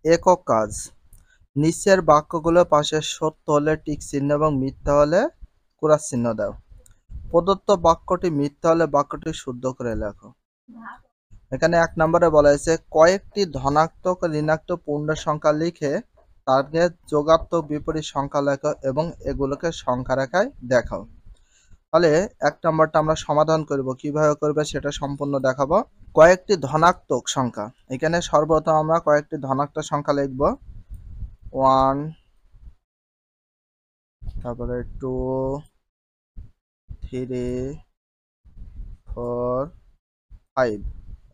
একক কাজ। নিচের বাক্যগুলো পাশে সত্য হলে টিক চিহ্ন এবং মিথ্যা হলে ক্রস চিহ্ন দাও। প্রদত্ত বাক্যটি মিথ্যা হলে বাক্যটি শুদ্ধ করে লেখো। এখানে 1 নম্বরে বলা হয়েছে কয়েকটি ধনাত্মক ও ঋণাত্মক পূর্ণ সংখ্যা লিখে তাকে যোগাত্মক বিপরীত সংখ্যা লেখো এবং এগুলোকে সংখ্যা রেখায় দেখাও। তাহলে 1 নম্বরটা আমরা সমাধান করব, কিভাবে করবে সেটা সম্পূর্ণ দেখাবো। কয়েকটি ধনাত্মক সংখ্যা, এখানে সর্বপ্রথম আমরা কয়েকটি ধনাত্মক সংখ্যা লিখব। 1, তারপরে 2, 3, 4, 5,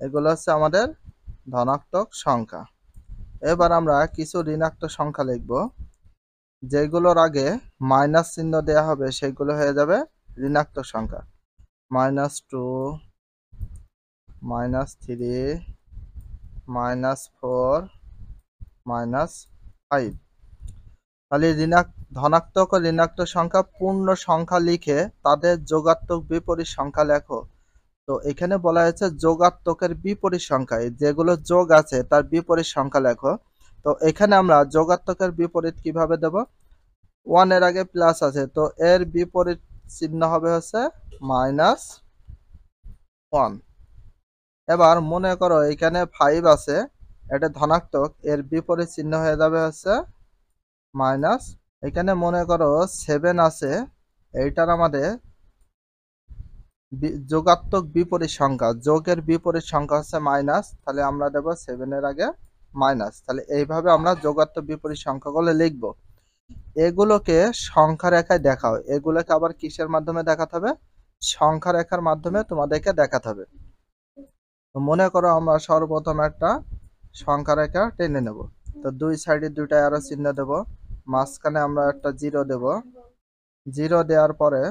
এগুলো হচ্ছে আমাদের ধনাত্মক সংখ্যা। এবার আমরা কিছু ঋণাত্মক সংখ্যা লিখব, যেগুলোর আগে মাইনাস চিহ্ন দেওয়া হবে সেগুলো হয়ে যাবে ঋণাত্মক সংখ্যা। -2, -3, -4, -5। তাহলে ধনাত্মক ও ঋণাত্মক সংখ্যা পূর্ণ সংখ্যা লিখে তাদের যোগাত্মক বিপরীত সংখ্যা লেখো। তো এখানে বলা হয়েছে যোগাত্মকের বিপরীত সংখ্যা, যেগুলো যোগ আছে তার বিপরীত সংখ্যা লেখো। তো এখানে আমরা যোগাত্মকের বিপরীত কিভাবে দেব? 1 এর আগে প্লাস আছে, তো এর বিপরীত চিহ্ন হবে হচ্ছে -1। এবার মনে করো এখানে 5 আছে, এটা ধনাত্মক, এর বিপরীত চিহ্ন হয়ে যাবে হচ্ছে মাইনাস। এখানে মনে করো 7 আছে, এইটার আমাদের যোগাত্মক বিপরীত সংখ্যা, যোগের বিপরীত সংখ্যা হচ্ছে মাইনাস, তাহলে আমরা দেব 7 এর আগে মাইনাস। তাহলে এইভাবে আমরা যোগাত্মক বিপরীত সংখ্যাগুলো লিখব। এগুলোকে সংখ্যা রেখায় দেখাও। এগুলোকে আবার কিসের মাধ্যমে দেখাতে হবে? সংখ্যা রেখার মাধ্যমে তোমাদেরকে দেখাতে হবে। তো মনে করো আমরা সর্বপ্রথম একটা সংখ্যা রেখা টেনে নেব। তো দুই সাইডে দুইটা অ্যারো চিহ্ন দেব, মাঝখানে আমরা একটা 0 দেব। 0 দেওয়ার পরে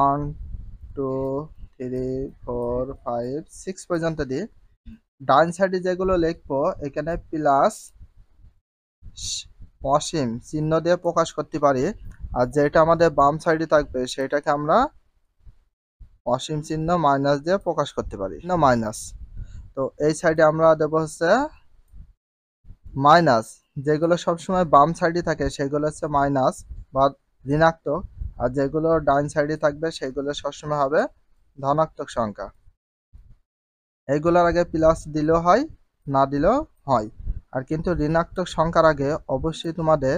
1, 2, 3, 4, 5, 6 পর্যন্ত দিই। ডান সাইডে যেগুলো লিখবো এখানে প্লাস অসীম চিহ্ন দিয়ে প্রকাশ করতে পারি, আর যেটা আমাদের বাম সাইডে থাকবে সেটাকে আমরা অসীম চিহ্ন মাইনাস দিয়ে প্রকাশ করতে পারি, না মাইনাস। তো এই সাইডে আমরা দেব হচ্ছে মাইনাস, যেগুলো সবসময় বাম সাইডে থাকে সেগুলো হচ্ছে মাইনাস বা ঋণাত্মক, আর যেগুলো ডান সাইডে থাকবে সেগুলো সবসময় হবে ধনাত্মক সংখ্যা। এইগুলোর আগে প্লাস দিলেও হয়, না দিলেও হয়, আর কিন্তু ঋণাত্মক সংখ্যার আগে অবশ্যই তোমাদের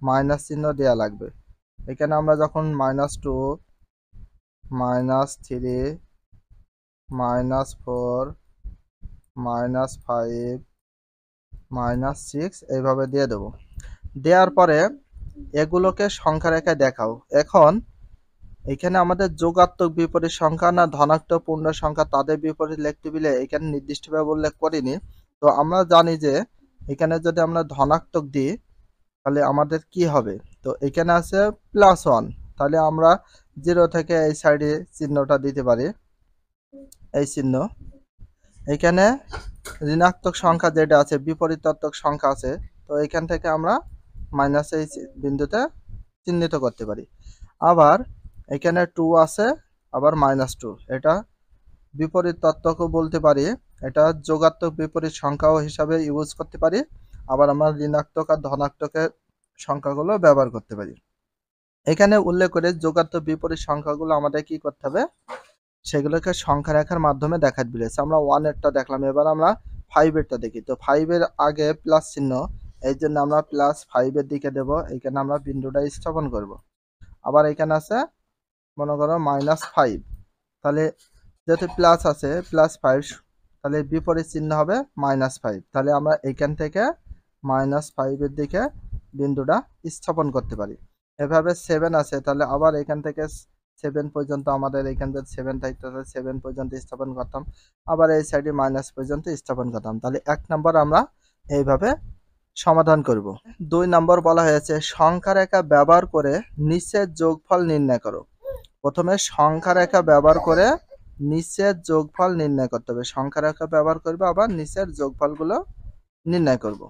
মাইনাস চিহ্ন দেওয়া লাগবে। এখানে আমরা যখন -2, -3, -4, -5, -6 এইভাবে দিয়ে দেব। দেওয়ার পরে এগুলোকে সংখ্যা রেখায় দেখাও। এখন এখানে আমাদের যোগাত্মক বিপরীত সংখ্যা না ধনাত্মক পূর্ণ সংখ্যা তাদের বিপরীত লিখতে বলে এখানে নির্দিষ্টভাবে উল্লেখ করিনি। তো আমরা জানি যে এখানে যদি আমরা ধনাত্মক দিই তাহলে আমাদের কি হবে? তো এখানে আছে +1, তাহলে আমরা 0 থেকে এই সাইডে চিহ্নটা দিতে পারি, এই চিহ্ন। এখানে ঋণাত্মক সংখ্যা যেটা আছে, বিপরীতাত্মক সংখ্যা আছে, তো এখান থেকে আমরা মাইনাস এই বিন্দুতে চিহ্নিত করতে পারি। আবার এখানে 2 আছে, আবার -2, এটা বিপরীতাত্মকও বলতে পারি, এটা যোগাত্মক বিপরীত সংখ্যাও হিসাবে ইউজ করতে পারি। আবার আমরা ঋণাত্মক আর ধনাত্মকের সংখ্যাগুলো ব্যবহার করতে পারি। এখানে উল্লেখ করে যোগাত্মক বিপরীত সংখ্যাগুলো আমাদের কি করতে হবে? সেগুলোকে সংখ্যা রেখার মাধ্যমে দেখাতে বলেছে। আমরা 1 এরটা দেখলাম, এবার আমরা 5 এরটা দেখি। তো 5 এর আগে প্লাস চিহ্ন, এই জন্য আমরা +5 এর দিকে দেব। এখানে আমরা বিন্দুটা স্থাপন করব। আবার এখানে আছে মনে করো -5, তাহলে যেহেতু প্লাস আছে +5, তাহলে বিপরীত চিহ্ন হবে -5। তাহলে আমরা এখান থেকে -5 এর দিকে বিন্দুটা স্থাপন করতে পারি। এভাবে 7 আছে, তাহলে আবার এখান থেকে 7 পর্যন্ত আমাদের এখান থেকে 7 থাকতে, 7 পর্যন্ত স্থাপন করতাম, আবার এই সাইডে মাইনাস পর্যন্ত স্থাপন করতাম। তাহলে 1 নম্বর আমরা এইভাবে সমাধান করব। 2 নম্বর বলা হয়েছে সংখ্যা রেখা ব্যবহার করে নিচের যোগফল নির্ণয় করো। প্রথমে সংখ্যা রেখা ব্যবহার করে নিচের যোগফল নির্ণয় করতে হবে। সংখ্যা রেখা ব্যবহার করবে, আবার নিচের যোগফলগুলো নির্ণয় করব।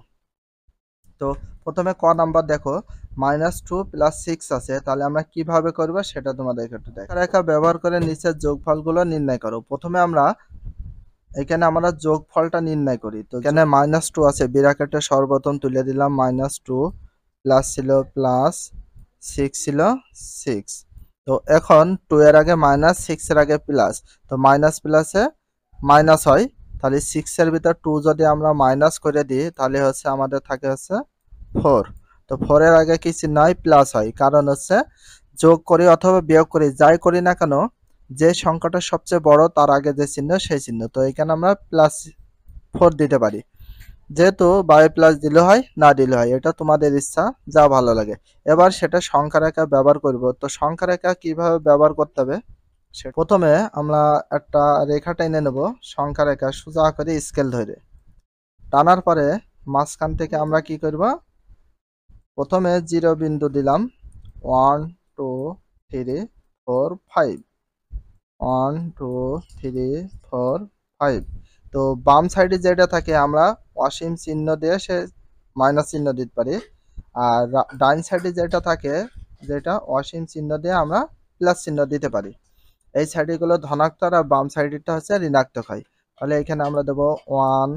তো প্রথমে ক নাম্বার দেখো, -2 + 6 আছে, তাহলে আমরা কিভাবে করব সেটা তোমাদেরকে একটু দেখাই। রেখা ব্যবহার করে নিচের যোগফলগুলো নির্ণয় করো। প্রথমে আমরা এখানে আমরা যোগফলটা নির্ণয় করি। তো এখানে -2 আছে, ব্র্যাকেটে সর্বপ্রথম তুলে দিলাম -2, প্লাস ছিল প্লাস, 6 ছিল 6। তো এখন 2 এর আগে মাইনাস, 6 এর আগে প্লাস, তো মাইনাস প্লাসে মাইনাস হয়, তাহলে 6 এর ভিতর 2 যদি আমরা মাইনাস করে দিই তাহলে হচ্ছে আমাদের থাকে হচ্ছে 4। তো 4 এর আগে কি চিহ্ন হয়? প্লাস হয়, কারণ হচ্ছে যোগ করি অথবা বিয়োগ করি যাই করি না কেন, যে সংখ্যাটা সবচেয়ে বড় তার আগে যে চিহ্ন সেই চিহ্ন। তো এখানে আমরা +4 দিতে পারি, যেহেতু বাই প্লাস দিলে হয় না দিলে হয়, এটা তোমাদের ইচ্ছা, যা ভালো লাগে। এবার সেটা সংখ্যা রেখা ব্যবহার করব। তো সংখ্যা রেখা কিভাবে ব্যবহার করতে হবে, প্রথমে আমরা একটা রেখা টেনে নেব, সংখ্যা রেখা সোজা করে স্কেল ধরে টানার পরে মাঝখান থেকে আমরা কি করব, প্রথমে 0 বিন্দু দিলাম, 1 2 3 4 5, 1 2 3 4 5। তো বাম সাইডে যেটা থাকে আমরা অসীম চিহ্ন দিয়ে সে মাইনাস চিহ্ন দিতে পারি, আর ডান সাইডে যেটা থাকে, যেটা অসীম চিহ্ন দিয়ে আমরা প্লাস চিহ্ন দিতে পারি। এই সাইডগুলো ধনাত্মক আর বাম সাইডটা হচ্ছে ঋণাত্মক হয়। তাহলে এখানে আমরা দেব 1,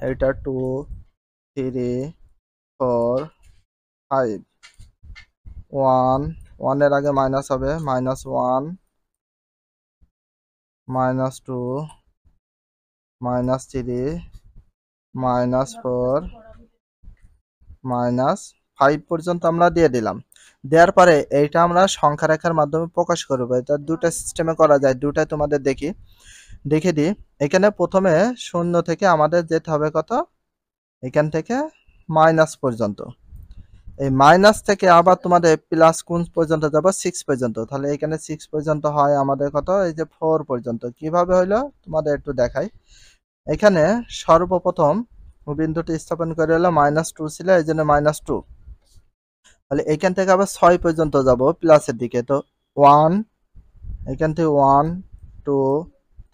এটা 2 3 4 5। 1 এর আগে মাইনাস হবে, -1, -2, -3, -4, -5 পর্যন্ত আমরা দিয়ে দিলাম। দেওয়ার পরে এইটা আমরা সংখ্যা রেখার মাধ্যমে প্রকাশ করব। এটা দুটো সিস্টেমে করা যায়, দুটাই তোমাদের দেখে দিই। এখানে প্রথমে 0 থেকে আমাদের যেতে হবে কত, এখান থেকে মাইনাস পর্যন্ত। এই মাইনাস থেকে আবার তোমাদের প্লাস কোন পর্যন্ত যাব, 6 পর্যন্ত। তাহলে এখানে 6 পর্যন্ত হয় আমাদের কত, এই যে 4 পর্যন্ত। কিভাবে হলো তোমাদের একটু দেখাই। এখানে সর্বপ্রথম বিন্দুটি স্থাপন করে হলো -2 ছিল, এই জন্য -2। তাহলে এখান থেকে আবার 6 পর্যন্ত যাব প্লাসের দিকে। তো 1, এখান থেকে 1 2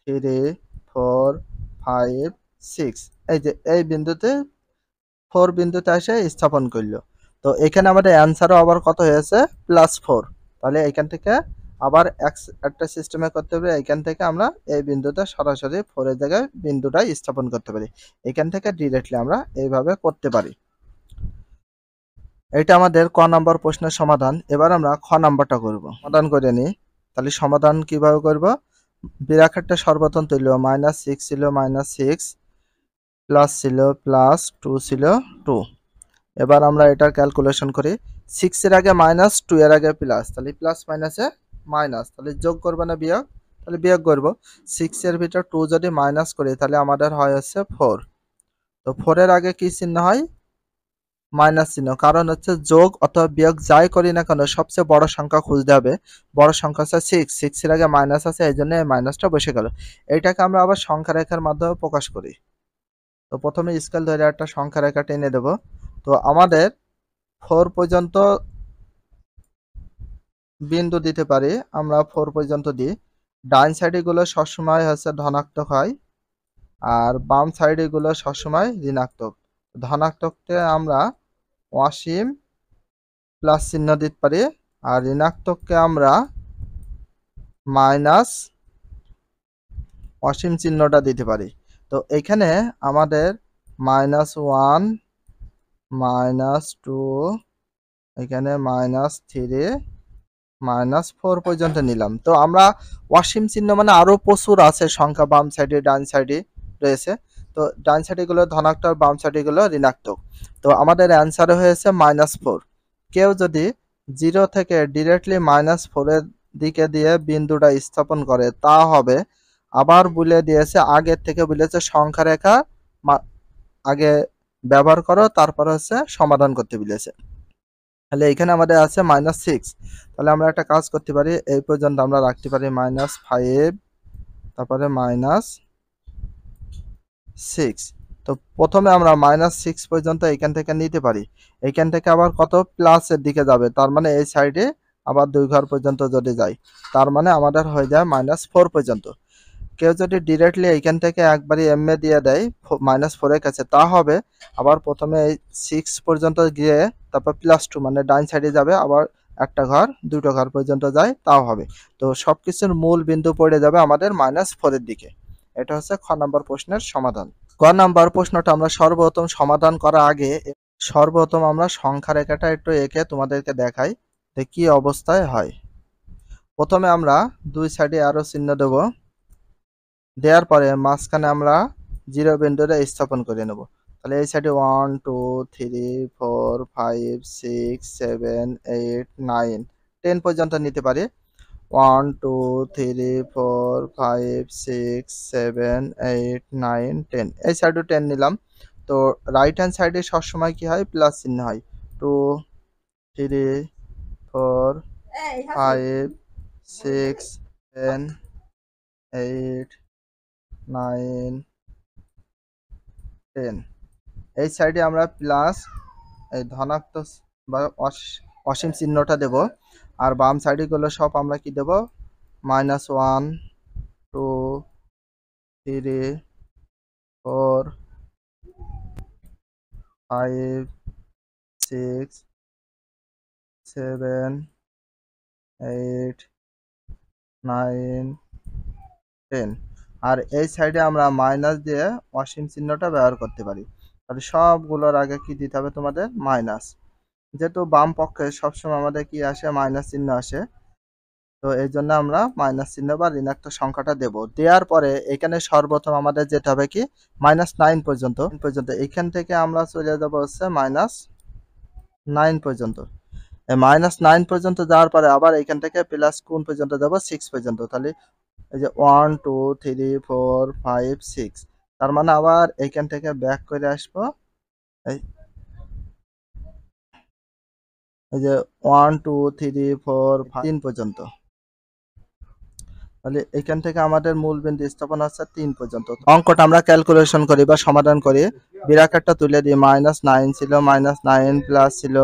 3 4 5 6, এই যে এই বিন্দুতে 4 বিন্দুতে এসে স্থাপন করলো। তো এখানে আমাদের অ্যান্সারও আবার কত হয়েছে, +4। তাহলে এখান থেকে আবার একটা সিস্টেমে করতে হবে, এখান থেকে আমরা এই বিন্দুতে সরাসরি 4 এর জায়গায় বিন্দুটা স্থাপন করতে পারি। এখান থেকে ডিরেক্টলি আমরা এইভাবে করতে পারি। এটা আমাদের ক নাম্বার প্রশ্নের সমাধান। এবার আমরা খ নাম্বারটা করব, সমাধান করে নিই। তাহলে সমাধান কিভাবে করব, ব্র্যাকেটটা সর্বপ্রথম তুলব, -6 ছিল -6, প্লাস ছিল প্লাস, 2 ছিল 2। এবার আমরা এটার ক্যালকুলেশন করি। 6 এর আগে মাইনাস, 2 এর আগে প্লাস, তাহলে প্লাস মাইনাসে মাইনাস, তাহলে যোগ করবো না বিয়োগ, তাহলে বিয়োগ করব। 6 এর ভিতর 2 যদি মাইনাস করি তাহলে আমাদের হয় হচ্ছে 4। তো 4 এর আগে কি চিহ্ন হয়, মাইনাস চিহ্ন, কারণ হচ্ছে যোগ অথবা বিয়োগ যাই করি না কেন সবচেয়ে বড় সংখ্যা খুঁজতে হবে। বড় সংখ্যা হচ্ছে 6, 6 এর আগে মাইনাস আছে, এই জন্য এই মাইনাসটা বসে গেল। এইটাকে আমরা আবার সংখ্যা রেখার মাধ্যমে প্রকাশ করি। তো প্রথমে স্কেল ধরে একটা সংখ্যা রেখা টেনে দেব। তো আমাদের 4 পর্যন্ত বিন্দু দিতে পারি, আমরা 4 পর্যন্ত দিই। ডান সাইডেগুলো সবসময় হচ্ছে ধনাত্মক হয়, আর বাম সাইডেগুলো সবসময় ঋণাত্মক। ধনাত্মককে আমরা অসীম প্লাস চিহ্ন দিতে পারি, আর ঋণাত্মককে আমরা মাইনাস অসীম চিহ্নটা দিতে পারি। তো এখানে আমাদের -1, -2, এখানে -3, -4 পর্যন্ত নিলাম। তো আমরা অসীম চিহ্ন মানে আরো প্রচুর আছে সংখ্যা, বাম সাইডে ডান সাইডে রয়েছে। তো ডান সাইডে গুলো ধনাত্মক, বাম সাইডে গুলো ঋণাত্মক। তো আমাদের অ্যান্সার হয়েছে -4। কেউ যদি 0 থেকে ডিরেক্টলি -4 এর দিকে দিয়ে বিন্দুটা স্থাপন করে তা হবে, আবার বলে দিয়েছে আগের থেকে বলেছে সংখ্যা রেখা আগে ব্যবহার করো, তারপর হচ্ছে সমাধান করতে বলেছে। তাহলে এখানে আমাদের আছে -6। তাহলে আমরা একটা কাজ করতে পারি, এই পর্যন্ত আমরা রাখতে পারি -5, তারপরে -6। তো প্রথমে আমরা -6 পর্যন্ত এখান থেকে নিতে পারি। এখান থেকে আবার কত, প্লাসের দিকে যাবে, তার মানে এই সাইডে আবার 2 ঘর পর্যন্ত যদি যাই, তার মানে আমাদের হয়ে যায় -4 পর্যন্ত। কেউ যদি ডিরেক্টলি এইখান থেকে একবারই এমএ দিয়ে দেয় -4 এর কাছে, তা হবে আবার প্রথমে এই 6 পর্যন্ত গিয়ে তারপর +2 মানে ডান সাইডে যাবে, আবার একটা ঘর দুটো ঘর পর্যন্ত যায়, তাও হবে। তো সবকিছুর মূল বিন্দু পড়ে যাবে আমাদের -4 এর দিকে। এটা হচ্ছে খ নম্বর প্রশ্নের সমাধান। গ নম্বর প্রশ্নটা আমরা সর্বপ্রথম সমাধান করার আগে সর্বপ্রথম আমরা সংখ্যা রেখাটা একটু এঁকে তোমাদেরকে দেখাই যে কি অবস্থায় হয়। প্রথমে আমরা দুই সাইডে অ্যারো চিহ্ন দেব, দেওয়ার পরে মাঝখানে আমরা জিরো বিন্দুটা স্থাপন করে নেব। তাহলে এই সাইডে 1 2 3 4 5 6 7 8 9 10 পর্যন্ত নিতে পারি। 1 2 3 4 5 6 7 8 9 10 এই সাইডে 10 নিলাম। তো রাইট হ্যান্ড সাইডে সবসময় কি হয়, প্লাস চিহ্ন হয়। 2 3 4 5 6 7 8 9 10 এই সাইডে আমরা প্লাস এই ধনাত্মক বা অসীম চিহ্নটা দেব, আর বাম সাইডে গুলো সব আমরা কি দেব, -1 2 3 4 5 6 7 8 9 10 আর এই সাইডে আমরা মাইনাস দিয়ে অসীম চিহ্নটা ব্যবহার করতে পারি। তাহলে সবগুলোর আগে কি দিতে হবে তোমাদের, মাইনাস। যেহেতু বাম পক্ষে সবসময় আমাদের কি আসে, মাইনাস চিহ্ন আসে, তো এই জন্য আমরা মাইনাস চিহ্ন বা ঋণাত্মক সংখ্যাটা দেব। দেওয়ার পরে এখানে সর্বপ্রথম আমাদের যেতে হবে কি, -9 পর্যন্ত। এখান থেকে আমরা চলে যাব হচ্ছে -9 পর্যন্ত। -9 পর্যন্ত যাওয়ার পরে আবার এখান থেকে প্লাস কোন পর্যন্ত যাব, 6 পর্যন্ত। তাহলে এই যে 1 2 3 4 5 6, তার মানে আবার এখান থেকে ব্যাক করে আসবো এই যে 1 2 3 4 5 3 পর্যন্ত। তাহলে এখান থেকে আমাদের মূল বিন্দু স্থাপন হচ্ছে 3 পর্যন্ত। অঙ্কটা আমরা ক্যালকুলেশন করি বা সমাধান করি, বিরাকারটা তুলে দিই। -9 ছিল, -9 প্লাস ছিল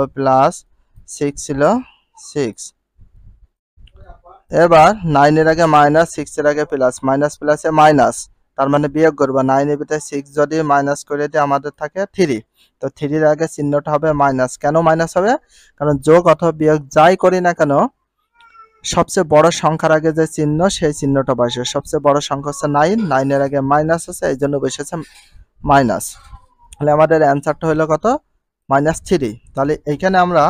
+6 ছিল 6। এবার 9 এর আগে মাইনাস, 6 এর আগে প্লাস, মাইনাস প্লাসে মাইনাস, তার মানে বিয়োগ করবো। 9 এর ভিতরে 6 যদি মাইনাস করে দিয়ে আমাদের থাকে 3, তো 3 এর আগে চিহ্নটা হবে মাইনাস। কেন মাইনাস হবে, কারণ যোগ অথবা বিয়োগ যাই করি না কেন সবচেয়ে বড় সংখ্যার আগে যে চিহ্ন সেই চিহ্নটা বসে। সবচেয়ে বড় সংখ্যা হচ্ছে 9, 9 এর আগে মাইনাস আছে, এই জন্য বসেছে মাইনাস। তাহলে আমাদের অ্যান্সারটা হলো কত, -3। তাহলে এইখানে আমরা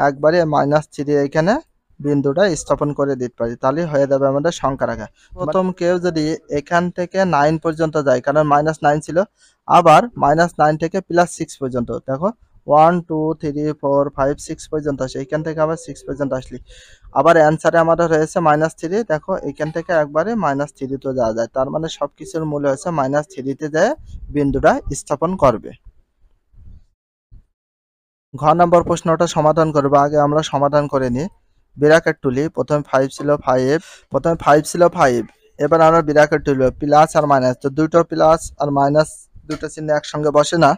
একবারে -3 এইখানে বিন্দুটা স্থাপন করে দিতে পারি, তাহলে হয়ে যাবে আমাদের সংখ্যা রাখা। প্রথম কেউ যদি এখান থেকে 9 পর্যন্ত যায়, কারণ -9 ছিল, আবার -9 থেকে +6 পর্যন্ত, দেখো 1 2 3 4 5 6 পর্যন্ত আসে, এখান থেকে আবার 6 পর্যন্ত আসলি আবার অ্যান্সারে আমাদের হয়েছে -3। দেখো এখান থেকে একবারে -3 তো যাওয়া যায়, তার মানে সবকিছুর মূল্য হচ্ছে -3 তে যায় বিন্দুটা স্থাপন করবে। ঘ নম্বর প্রশ্নটা সমাধান করবো, আগে আমরা সমাধান করে নিই। বিরাকেট তুলি, প্রথমে 5 ছিল 5, এবার আমরা বিরাকেট তুলব প্লাস আর মাইনাস, তো দুটো প্লাস আর মাইনাস দুটো চিহ্ন একসঙ্গে বসে না,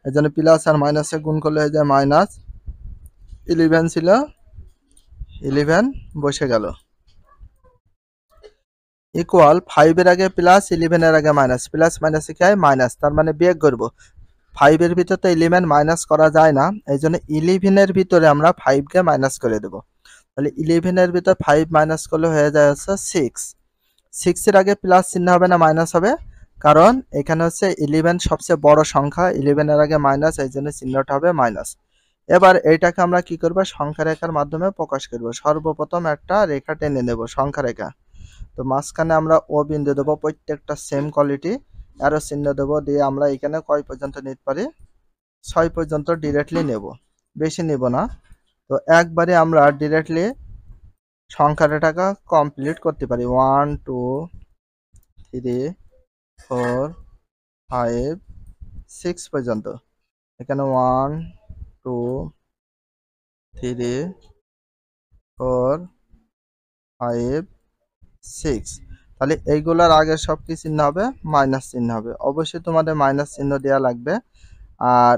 এই জন্য প্লাস আর মাইনাসে গুণ করলে হয়ে যায় -11 ছিল 11 বসে গেল, ইকুয়াল 5 এর আগে প্লাস, 11 এর আগে মাইনাস, প্লাস মাইনাসে কি হয় মাইনাস, তার মানে বিয়োগ করবো। 5 এর ভিতরে তো 11 মাইনাস করা যায় না, এই জন্য 11 এর ভিতরে আমরা 5 কে মাইনাস করে দেব। তাহলে 11 এর ভিতর 5 মাইনাস করলে হয়ে যায় হচ্ছে 6। 6 এর আগে প্লাস চিহ্ন হবে না মাইনাস হবে, কারণ এখানে হচ্ছে 11 সবচেয়ে বড় সংখ্যা, 11 এর আগে মাইনাস, এই জন্য চিহ্নটা হবে মাইনাস। এবার এইটাকে আমরা কি করব, সংখ্যা রেখার মাধ্যমে প্রকাশ করব। সর্বপ্রথম একটা রেখা টেনে নেব, সংখ্যা রেখা। তো মাঝখানে আমরা ও বিন্দু দেবো, প্রত্যেকটা সেম কোয়ালিটি, অ্যারো চিহ্ন দেবো, দিয়ে আমরা এখানে কয় পর্যন্ত নিতে পারি, 6 পর্যন্ত ডিরেক্টলি নেব, বেশি নেব না। তো একবারে আমরা ডিরেক্টলি সংখ্যাটা কমপ্লিট করতে পারি। 1 2 3 4 5 6 পর্যন্ত। এখানে 1 2 3 4 5 6। তাহলে এইগুলোর আগে সব কি চিহ্ন হবে, মাইনাস চিহ্ন হবে। অবশ্যই তোমাদের মাইনাস চিহ্ন দেওয়া লাগবে। আর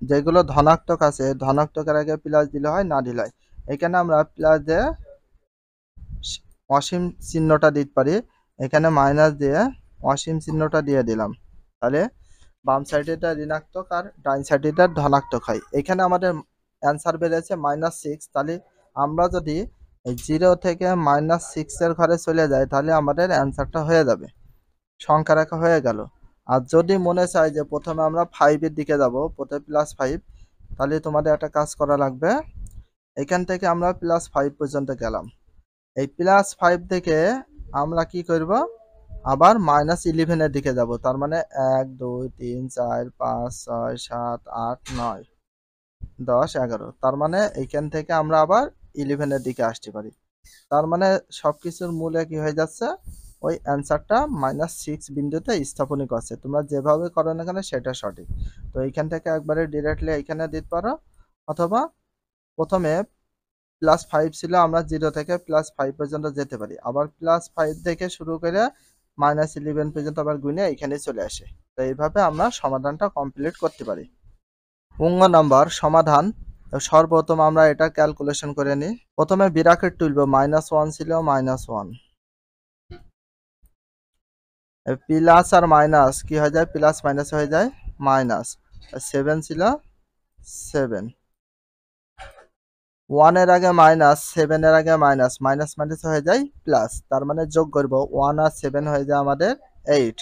যেগুলো ধনাত্মক আছে, ধনাত্মকের আগে প্লাস দিলে হয়, না দিলে হয়। এখানে আমরা প্লাস দিয়ে অসীম চিহ্নটা দিতে পারি, এখানে মাইনাস দিয়ে অসীম চিহ্নটা দিয়ে দিলাম। তাহলে বাম সাইডেটা ঋণাত্মক আর ডান সাইডেটা ধনাত্মক হয়। এখানে আমাদের অ্যান্সার বেরিয়েছে -6। তাহলে আমরা যদি 0 থেকে -6 এর ঘরে চলে যাই, তাহলে আমাদের অ্যান্সারটা হয়ে যাবে। সংখ্যা রেখা হয়ে গেল। আর যদি মনে চায় যে প্রথমে আমরা 5 এর দিকে যাব, প্রথমে +5, তাহলে তোমাদের একটা কাজ করা লাগবে। এখান থেকে আমরা +5 পর্যন্ত গেলাম। এই +5 থেকে আমরা কি করব, আবার -11 এর দিকে যাব। তার মানে 1 2 3 4 5 6 7 8 9 10 11। তার মানে এইখান থেকে আমরা আবার 11 এর দিকে আসতে পারি। তার মানে সবকিছুর মূলে কি হয়ে যাচ্ছে, ওই অ্যান্সারটা -6 বিন্দুতে স্থাপনই করছে। তোমরা যেভাবে করো না কেন সেটা সঠিক। তো এইখান থেকে একবারে ডিরেক্টলি এইখানে দিতে পারো, অথবা প্রথমে +5 ছিল, আমরা 0 থেকে +5 পর্যন্ত যেতে পারি, আবার +5 থেকে শুরু করে -11 পর্যন্ত আবার গুণে এখানে চলে আসে। তো এইভাবে আমরা সমাধানটা কমপ্লিট করতে পারি। 15 নাম্বার সমাধান। সর্বপ্রথম আমরা এটা ক্যালকুলেশন করে নিই। প্রথমে বিরাকেট তুলব, -1 ছিল, -1 প্লাস আর মাইনাস কি হয়ে যায়, প্লাস মাইনাস হয়ে যায় মাইনাস। 7 ছিল 7, 1 এর আগে মাইনাস, 7 এর আগে মাইনাস, মাইনাস মাইনাস হয়ে যায় প্লাস। তার মানে যোগ করব, 1 আর 7 হয়ে যায় আমাদের 8।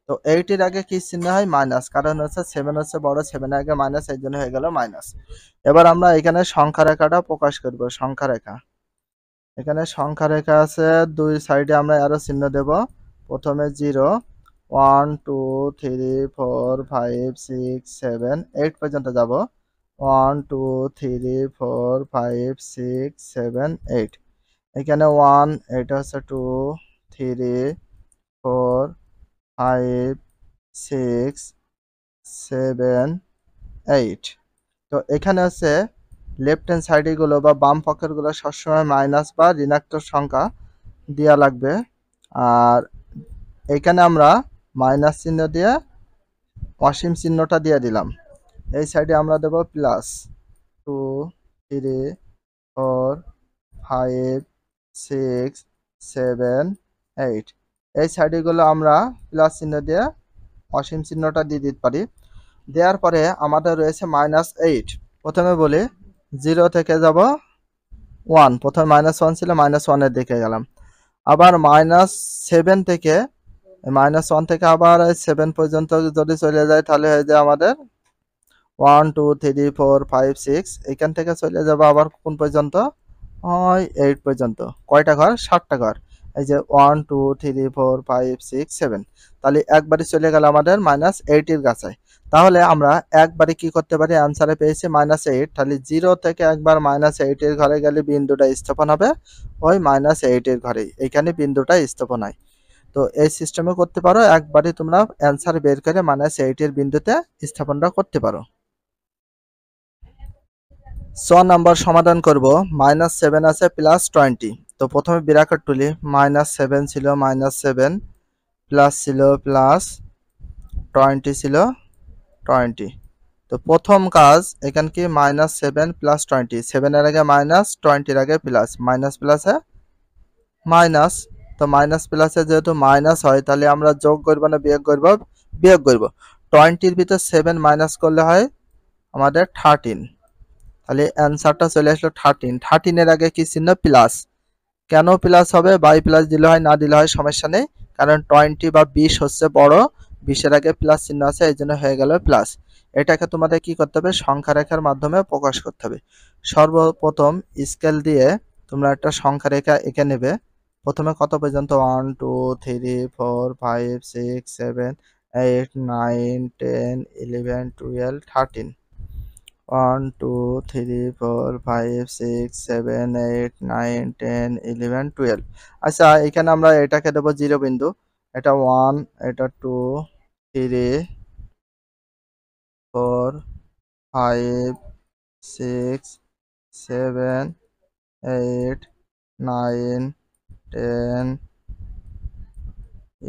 তো 8 এর আগে কি চিহ্ন হয়, মাইনাস, কারণ হচ্ছে 7 হচ্ছে বড়, 7 এর আগে মাইনাস, এই জন্য হয়ে গেল মাইনাস। এবার আমরা এখানে সংখ্যা রেখাটা প্রকাশ করব। সংখ্যা রেখা, এখানে সংখ্যা রেখা আছে, দুই সাইডে আমরা অ্যারো চিহ্ন দেব। প্রথমে 0 1 2 3 4 5 6 7 8 পর্যন্ত যাব। 1 2 3 4 5 6 7 8। এখানে 1, এটা হচ্ছে 2 3 4 5 6 7 8। তো এখানে হচ্ছে লেফট হ্যান্ড সাইডে গুলো বা বাম পক্ষের গুলো সবসময় মাইনাস বা ঋণাত্মক সংখ্যা দেওয়া লাগবে। আর এখানে আমরা মাইনাস চিহ্ন দিয়ে অসীম চিহ্নটা দিয়ে দিলাম। এই সাইডে আমরা দেব প্লাস 2 3 4 5 6 7 8। এই সাইডেগুলো আমরা প্লাস চিহ্ন দিয়ে অসীম চিহ্নটা দিয়ে দিতে পারি। দেওয়ার পরে আমাদের রয়েছে -8। প্রথমে বলি 0 থেকে যাব 1, প্রথমে -1 ছিল, -1 এর দিকে গেলাম। আবার -7 থেকে, -1 থেকে আবার 7 পর্যন্ত যদি চলে যায়, তাহলে হয়ে যায় আমাদের 1 2 3 4 5 6। এখান থেকে চলে যাব আবার কোন পর্যন্ত, ওই 8 পর্যন্ত। কয়টা ঘর, 7টা ঘর। এই যে 1 2 3 4 5 6 7, তাহলে একবারই চলে গেল আমাদের -8 এর কাছে। তাহলে আমরা একবারে কি করতে পারি, অ্যান্সারে পেয়েছি -8। তাহলে 0 থেকে একবার -8 এর ঘরে গেলে বিন্দুটা স্থাপন হবে ওই -8 এর ঘরে, এইখানে বিন্দুটা স্থাপন হয়। তো এই সিস্টেমে করতে পারো, একবারে তোমরা অ্যান্সার বের করে -8 এর বিন্দুতে স্থাপনটা করতে পারো। 6 নাম্বার সমাধান করব। -7 আছে +20। তো প্রথমে বিরাকেট তুলি, -7 ছিল, -7 প্লাস ছিল, প্লাস 20 ছিল 20। তো প্রথম কাজ এখান কি, -7 + 20, 7 এর আগে মাইনাস, 20 এর আগে প্লাস, মাইনাস প্লাসে মাইনাস। তো মাইনাস প্লাসে যেহেতু মাইনাস হয়, তাহলে আমরা যোগ করব না বিয়োগ করব, বিয়োগ করব। 20 এর ভিতর 7 মাইনাস করলে হয় আমাদের 13। তাহলে অ্যান্সারটা চলে আসলো 13। 13 এর আগে কি চিহ্ন, প্লাস। কেন প্লাস হবে, বাই প্লাস দিলে হয়, না দিলে হয়, সমস্যা নেই, কারণ 20 বা 20 হচ্ছে বড়, 20 এর আগে প্লাস চিহ্ন আছে, এই জন্য হয়ে গেল প্লাস। এটাকে তোমাদের কি করতে হবে, সংখ্যা রেখার মাধ্যমে প্রকাশ করতে হবে। সর্বপ্রথম স্কেল দিয়ে তোমরা একটা সংখ্যা রেখা এঁকে নেবে। প্রথমে কত পর্যন্ত, 1 2 3 4 5 6 7 8 9 10 11 12 13। 1 2 3 4 5 6 7 8 9 10 11 12। আচ্ছা, এখানে আমরা এটাকে দেবো 0 বিন্দু। এটা 1, এটা 2 3 4 5 6 7 8 9 10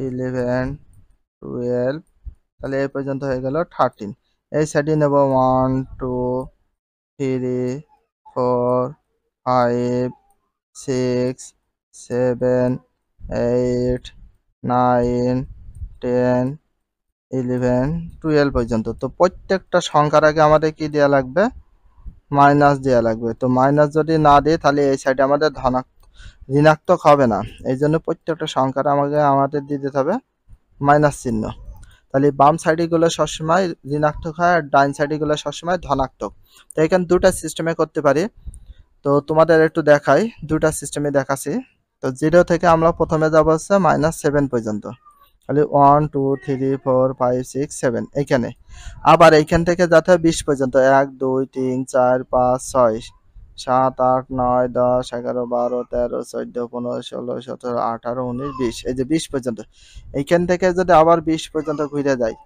11 12। তাহলে এই পর্যন্ত হয়ে গেল 13। এই সাইডে নেব 1 2 3 4 5 6 7 8 9 10 11 12 পর্যন্ত। তো প্রত্যেকটা সংখ্যার আগে আমাদের কি দেওয়া লাগবে, মাইনাস দেওয়া লাগবে। তো মাইনাস যদি না দিই, তাহলে এই সাইডে আমাদের ঋণাত্মক হবে না। এই জন্য প্রত্যেকটা সংখ্যার আমাদের দিয়ে দিতে হবে মাইনাস চিহ্ন। তাহলে বাম সাইডেগুলো সবসময় ঋণাত্মক হয় আর ডাইন সাইডেগুলো সবসময় ধনাত্মক। তো এখানে দুটা সিস্টেমে করতে পারি। তো তোমাদের একটু দেখাই, দুটা সিস্টেমে দেখাচ্ছি। তো 0 থেকে আমরা প্রথমে যাব হচ্ছে -7 পর্যন্ত। তাহলে 1 2 3 4 5 6 7 এইখানে। আবার এইখান থেকে যাতে হয় 20 পর্যন্ত, 1 2 3 4 5 6 7 8 9 10 11 12 13 14 15 16 17 18 19 20, এই যে 20 পর্যন্ত। এইখান থেকে যদি আবার 20 পর্যন্ত ঘুরে যায়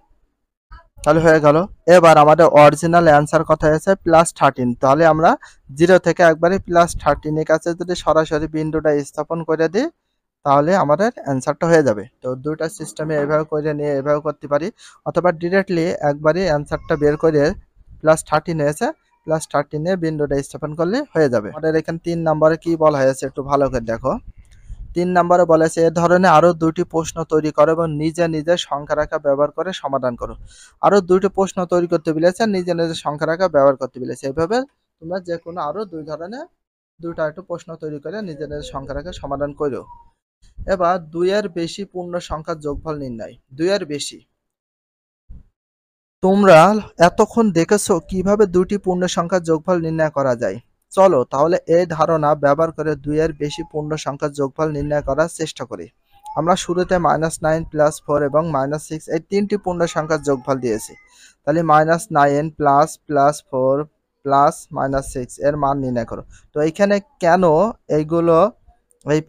তাহলে হয়ে গেল। এবার আমাদের অরিজিনাল অ্যান্সার কত হয়েছে +13। তাহলে আমরা 0 থেকে একবারে +13 এর কাছে যদি সরাসরি বিন্দুটা স্থাপন করে দিই তাহলে আমাদের অ্যান্সারটা হয়ে যাবে। তো দুইটা সিস্টেমে এভাবে করে নিয়ে এভাবে করতে পারি, অথবা ডিরেক্টলি একবারে অ্যান্সারটা বের করে +13 হয়েছে, +13 এ বিন্দুটা স্থাপন করলে হয়ে যাবে। আমাদের এখানে 3 নম্বরে কি বলা হয়েছে একটু ভালো করে দেখো। 3 নম্বরে বলেছে এ ধরনের আরো 2টি প্রশ্ন তৈরি করো এবং নিজে নিজে সংখ্যা রেখা ব্যবহার করে সমাধান করো। আরো 2টি প্রশ্ন তৈরি করতে বলেছে, নিজে নিজে সংখ্যা রেখা ব্যবহার করতে বলেছে। এভাবে তোমরা যে কোনো আরো 2 ধরনের 2টা একটু প্রশ্ন তৈরি করে নিজে নিজে সংখ্যা রেখা সমাধান করো। এবার 2 এর বেশি পূর্ণ সংখ্যার যোগফল নির্ণয়। 2 এর বেশি। তোমরা এতক্ষণ দেখেছো কিভাবে 2টি পূর্ণ সংখ্যার যোগফল নির্ণয় করা যায়। চলো তাহলে এই ধারণা ব্যবহার করে 2 এর বেশি পূর্ণ সংখ্যার যোগফল নির্ণয় করার চেষ্টা করি। আমরা শুরুতে -9 +4 এবং -6 এই তিনটি পূর্ণ সংখ্যার যোগফল দিয়েছি। তাহলে -9 +4 +-6 এর মান নির্ণয় করো। তো এইখানে কেন এইগুলো এই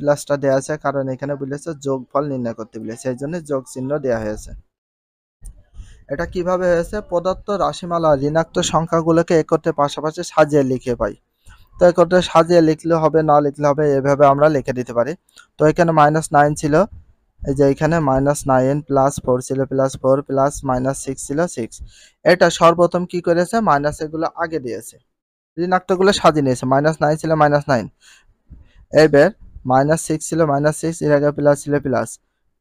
প্লাসটা দেওয়া আছে, কারণ এখানে বলেছে যোগফল নির্ণয় করতে বলেছে, এই জন্য যোগ চিহ্ন দেওয়া হয়েছে। এটা কিভাবে হয়েছে, প্রদত্ত রাশিমালা ঋণাত্মক সংখ্যাগুলোকে একত্রে পাশাপাশি সাজিয়ে লিখে পাই। তো একত্রে সাজিয়ে লিখলে হবে, না লিখলে হবে, এভাবে আমরা লিখে দিতে পারি। তো এখানে -9 ছিল, এই যে এখানে -9 +4 ছিল, +4 +-6 ছিল 6। এটা সর্বপ্রথম কি করেছে, মাইনাস এগুলো আগে দিয়েছে, ঋণাত্মকগুলো সাজিয়ে নিয়েছে। -9 ছিল -9, এবার -6 ছিল -6, এর আগে প্লাস ছিল প্লাস,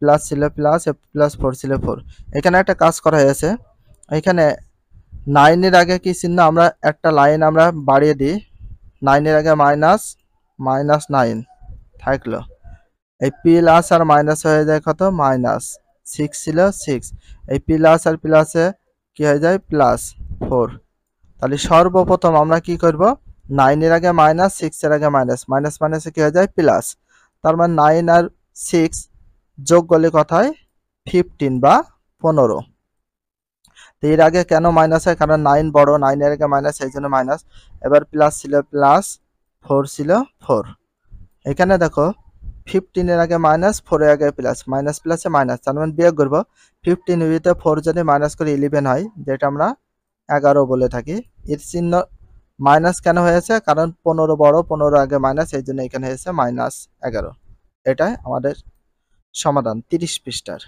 প্লাস ছিল প্লাস, +4 ছিল 4। এখানে একটা কাজ করা হয়েছে, এখানে 9 এর আগে কি চিহ্ন, আমরা একটা লাইন আমরা বাড়িয়ে দিই। 9 এর আগে -9 থাকলো, এই প্লাস আর মাইনাস হয়ে যায় কত, -6 ছিল 6, এই প্লাস আর প্লাসে কি হয়ে যায় +4। তাহলে সর্বপ্রথম আমরা কি করব, 9 এর আগে মাইনাস, 6 এর আগে মাইনাস, মাইনাস মাইনাসে কি হয়ে যায় প্লাস। তার মানে 9 আর 6 যোগ করলে কত হয় 15 বা 15। তো এর আগে কেন মাইনাস হয়, কারণ 9 বড়, 9 এর আগে মাইনাস, এই জন্য মাইনাস। এবার প্লাস ছিল প্লাস, 4 ছিল 4। এখানে দেখো 15 এর আগে মাইনাস, 4 এর আগে প্লাস, মাইনাস প্লাসে মাইনাস, তার মানে বিয়োগ করব। 15 ভিতরে 4 যদি মাইনাস করে 11 হয়, যেটা আমরা 11 বলে থাকি। এর চিহ্ন মাইনাস কেন হয়েছে, কারণ 15 বড়, 15 আগে মাইনাস, এই জন্য এখানে হয়েছে -11। এটাই আমাদের সমাধান 30 পৃষ্ঠার।